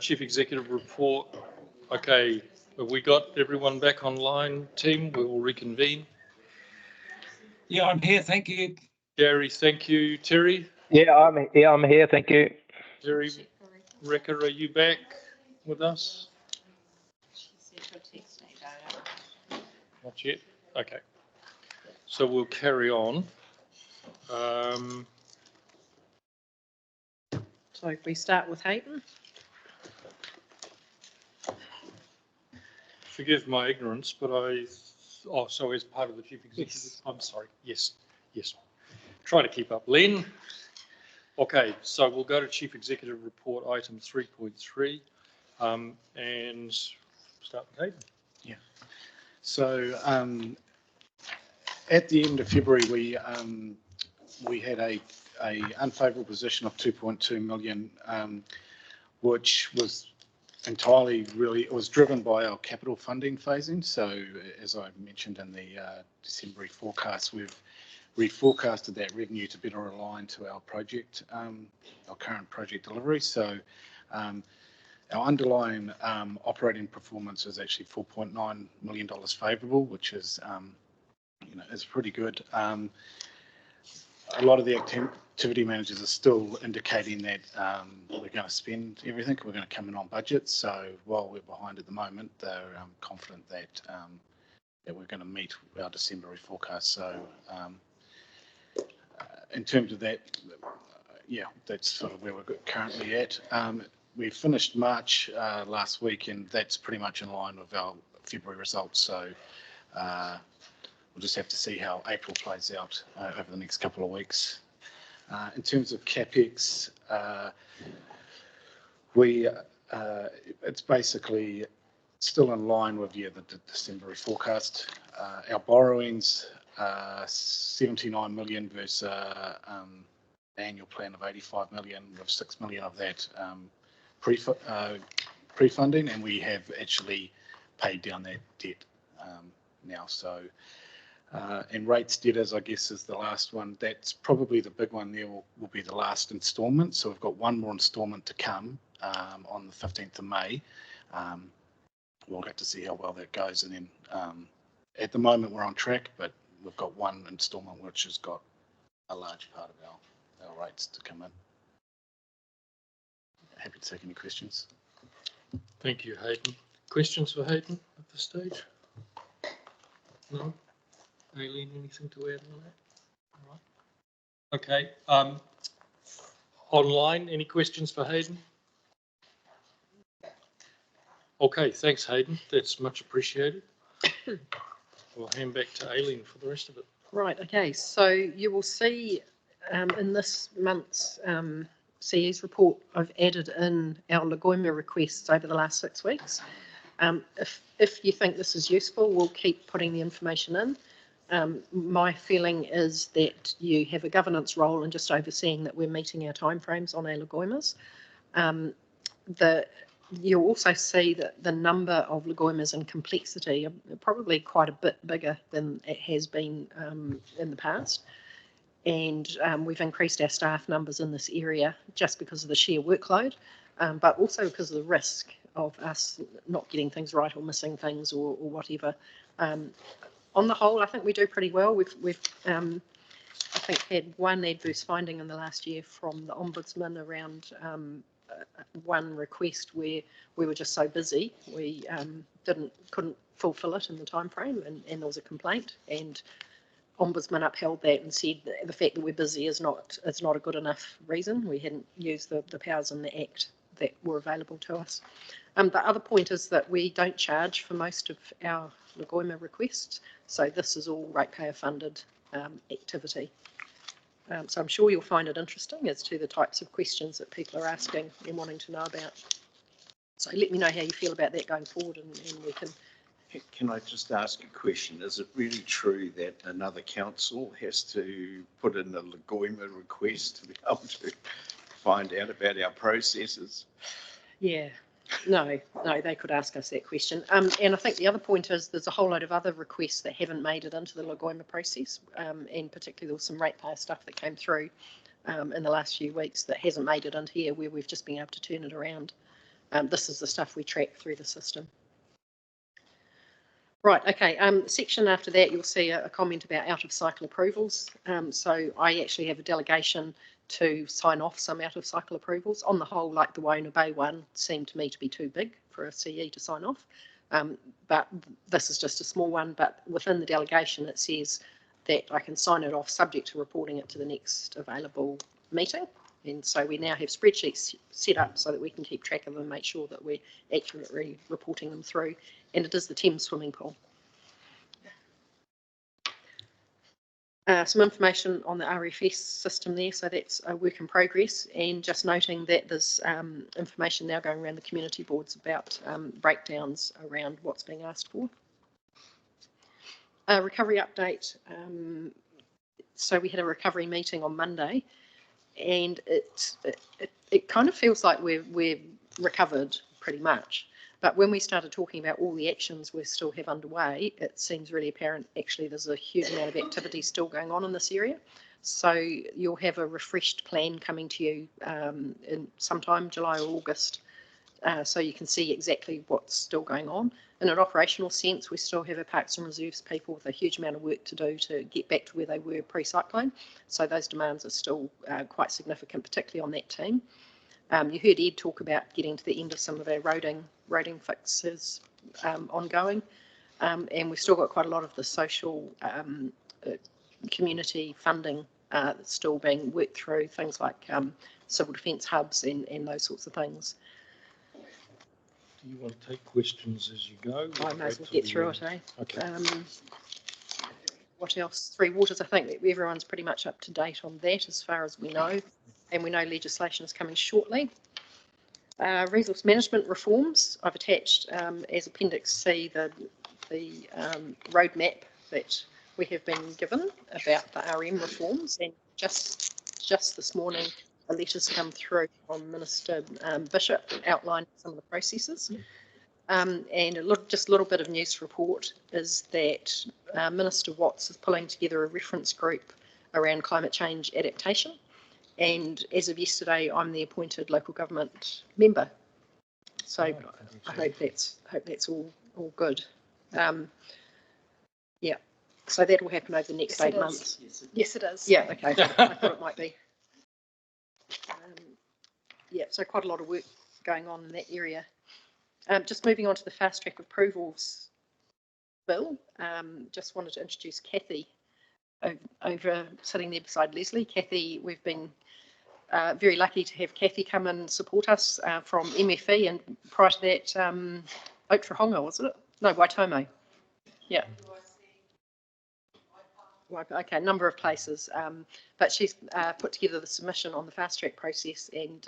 Chief Executive Report. Okay, have we got everyone back online, team? We will reconvene. Yeah, I'm here. Thank you. Gary, thank you. Terry? Yeah, I'm here. Thank you. Terry, Rekka, are you back with us? Not yet. Okay. So we'll carry on. So if we start with Hayden. Forgive my ignorance, but so as part of the Chief Executive, yes. I'm sorry. Yes. Try to keep up. Len? Okay, so we'll go to Chief Executive Report item 3.3 and start with Hayden. Yeah. So at the end of February, we had a unfavourable position of 2.2 million, which was entirely it was driven by our capital funding phasing. So as I mentioned in the December forecast, we've reforecasted that revenue to better align to our project, our current project delivery. So our underlying operating performance is actually $4.9 million favourable, which is is pretty good. A lot of the activity managers are still indicating that we're going to spend everything, we're going to come in on budget. So while we're behind at the moment, they're confident that that we're going to meet our December forecast. So in terms of that, that's sort of where we're currently at. We finished March last week, and that's pretty much in line with our February results. So we'll just have to see how April plays out over the next couple of weeks. In terms of CapEx, it's basically still in line with the December forecast. Our borrowings, 79 million versus annual plan of 85 million, with 6 million of that pre-funding, and we have actually paid down that debt now. So and rates debtors, I guess, is the last one. That's probably the big one there, will be the last instalment. So we've got one more instalment to come on the 15th of May. We'll have to see how well that goes. And then at the moment we're on track, but we've got one instalment which has got a large part of our rates to come in. Happy to take any questions. Thank you, Hayden. Questions for Hayden at this stage? No? Aileen, anything to add on that? All right. Okay. Online, any questions for Hayden? Okay, thanks, Hayden. That's much appreciated. We'll hand back to Aileen for the rest of it. Right, okay. So you will see in this month's CE's report, I've added in our Lagoima requests over the last 6 weeks. If you think this is useful, we'll keep putting the information in. My feeling is that you have a governance role in just overseeing that we're meeting our timeframes on our Lagoimas. You'll also see that the number of Lagoimas and complexity are probably quite a bit bigger than it has been in the past. And we've increased our staff numbers in this area just because of the sheer workload, but also because of the risk of us not getting things right or missing things or whatever. On the whole, I think we do pretty well. We've I think had one adverse finding in the last year from the Ombudsman around one request where we were just so busy we couldn't fulfil it in the time frame, and there was a complaint, and Ombudsman upheld that and said that the fact that we're busy is not a good enough reason. We hadn't used the powers in the Act that were available to us. The other point is that we don't charge for most of our Lagoima requests, so this is all ratepayer funded activity. So I'm sure you'll find it interesting as to the types of questions that people are asking and wanting to know about. So let me know how you feel about that going forward, and we can. Can I just ask a question? Is it really true that another council has to put in a Lagoima request to be able to find out about our processes? Yeah. No, they could ask us that question. And I think the other point is there's a whole load of other requests that haven't made it into the Lagoima process, and particularly there was some ratepayer stuff that came through in the last few weeks that hasn't made it into here, where we've just been able to turn it around This is the stuff we track through the system. Right, okay, section after that, you'll see a comment about out-of-cycle approvals. So I actually have a delegation to sign off some out-of-cycle approvals. On the whole, like the Wona Bay one, seemed to me to be too big for a CE to sign off. But this is just a small one, but within the delegation, it says that I can sign it off subject to reporting it to the next available meeting. And so we now have spreadsheets set up so that we can keep track of them and make sure that we're accurately reporting them through. And it is the Thames swimming pool. Some information on the RFS system there, so that's a work in progress, and just noting that there's information now going around the community boards about breakdowns around what's being asked for. Recovery update. So we had a recovery meeting on Monday, and it kind of feels like we've recovered pretty much. But when we started talking about all the actions we still have underway, it seems really apparent actually there's a huge amount of activity still going on in this area. So you'll have a refreshed plan coming to you in sometime July or August, so you can see exactly what's still going on. In an operational sense, we still have our Parks and Reserves people with a huge amount of work to do to get back to where they were pre-cyclone. So those demands are still quite significant, particularly on that team. You heard Ed talk about getting to the end of some of our roading fixes ongoing, and we've still got quite a lot of the social community funding that's still being worked through, things like civil defence hubs and those sorts of things. Do you want to take questions as you go? I may as well get through it, eh? Okay. What else? Three Waters, I think everyone's pretty much up to date on that as far as we know, and we know legislation is coming shortly. Resource management reforms, I've attached as Appendix C the roadmap that we have been given about the RM reforms, and just this morning a letter's come through from Minister Bishop outlining some of the processes. And just a little bit of news report is that Minister Watts is pulling together a reference group around climate change adaptation. And as of yesterday, I'm the appointed local government member. So I hope that's all good. Yeah, so that will happen over the next 8 months. Yes, it is. Yeah, okay, I thought it might be. Yeah, so quite a lot of work going on in that area. Just moving on to the fast track approvals bill, just wanted to introduce Kathy over sitting there beside Leslie. Kathy, we've been very lucky to have Kathy come and support us from MFE, and prior to that, Otrahonga, wasn't it? No, Waitomo. Yeah. Okay, number of places, but she's put together the submission on the fast track process, and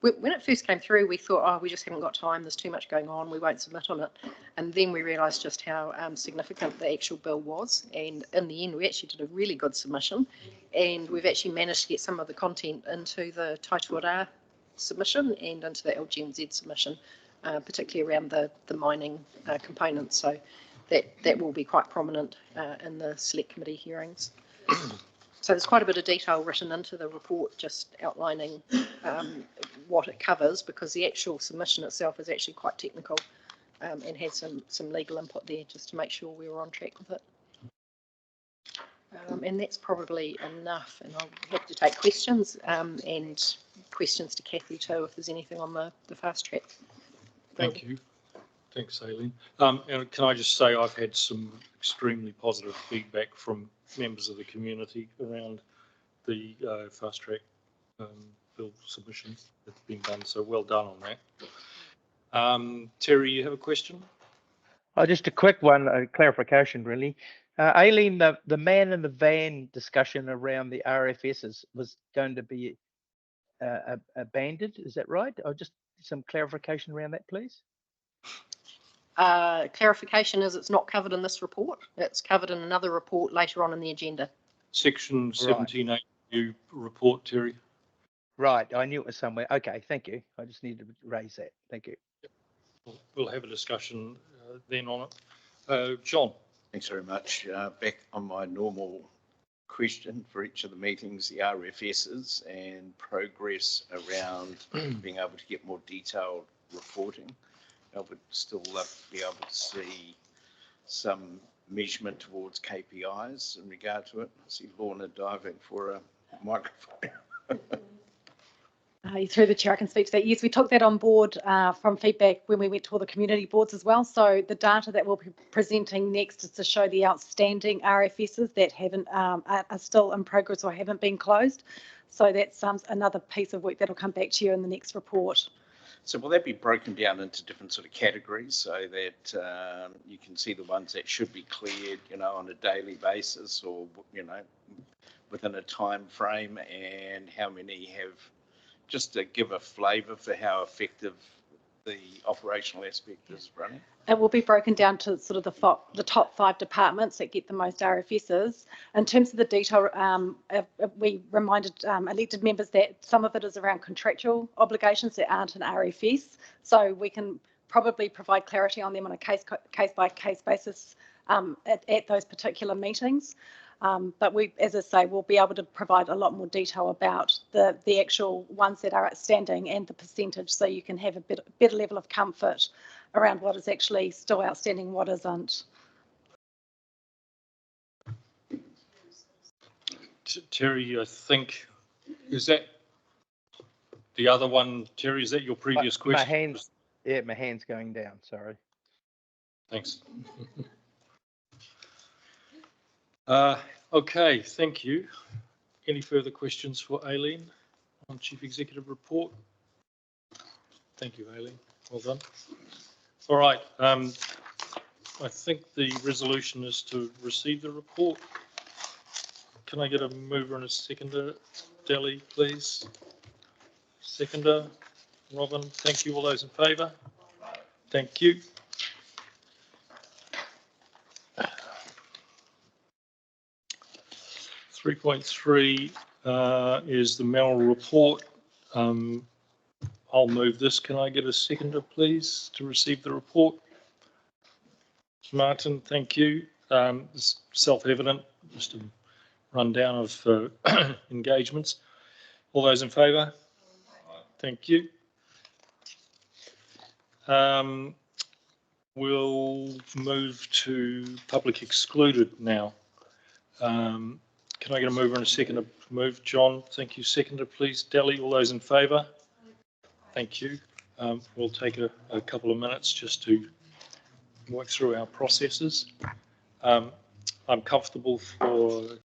when it first came through we thought, oh, we just haven't got time, there's too much going on, we won't submit on it, and then we realised just how significant the actual bill was, and in the end we actually did a really good submission, and we've actually managed to get some of the content into the Taituara submission and into the LGNZ submission, particularly around the mining components. So that will be quite prominent in the select committee hearings. So there's quite a bit of detail written into the report, just outlining what it covers, because the actual submission itself is actually quite technical and had some legal input there just to make sure we were on track with it. And that's probably enough, and I'll have to take questions and questions to Kathy too if there's anything on the fast track. Thank you. Thanks, Aileen. And can I just say I've had some extremely positive feedback from members of the community around the fast track bill submission that's been done. So well done on that. Terry, you have a question? Oh, just a quick one, a clarification really. Aileen, the man in the van discussion around the RFSs was going to be abandoned, is that right? Or just some clarification around that, please? Clarification is it's not covered in this report. It's covered in another report later on in the agenda. Section 17A report, Terry. Right, I knew it was somewhere. Okay, thank you. I just needed to raise that. Thank you. We'll have a discussion then on it. John. Thanks very much. Back on my normal question for each of the meetings, the RFSs, and progress around being able to get more detailed reporting. I would still love to be able to see some measurement towards KPIs in regard to it. I see Lorna diving for a microphone. Through the chair, I can speak to that. Yes, we took that on board from feedback when we went to all the community boards as well. So the data that we'll be presenting next is to show the outstanding RFSs that haven't are still in progress or haven't been closed. So that's another piece of work that'll come back to you in the next report. So will that be broken down into different sort of categories so that you can see the ones that should be cleared, you know, on a daily basis or, you know, within a time frame, and how many have, just to give a flavour for how effective the operational aspect is running? It will be broken down to sort of the top 5 departments that get the most RFSs. In terms of the detail, we reminded elected members that some of it is around contractual obligations that aren't an RFS. So we can probably provide clarity on them on a case by case basis at those particular meetings. But we, as I say, we'll be able to provide a lot more detail about the actual ones that are outstanding and the percentage, so you can have a better level of comfort around what is actually still outstanding, what isn't. Terry, I think, is that the other one? Terry, is that your previous question? My hand's going down, sorry. Thanks. Okay, thank you. Any further questions for Aileen on Chief Executive Report? Thank you, Aileen. Well done. All right. I think the resolution is to receive the report. Can I get a mover and a seconder? Delhi, please. Seconder, Robin. Thank you. All those in favour? Thank you. Three 3.3 is the Mayoral Report. I'll move this. Can I get a seconder, please, to receive the report? Martin, thank you. It's self-evident, just a rundown of engagements. All those in favour? Thank you. We'll move to public excluded now. Can I get a mover and a seconder? Move, John. Thank you. Seconder, please. Delhi, all those in favour? Thank you. We'll take a couple of minutes just to work through our processes. I'm comfortable for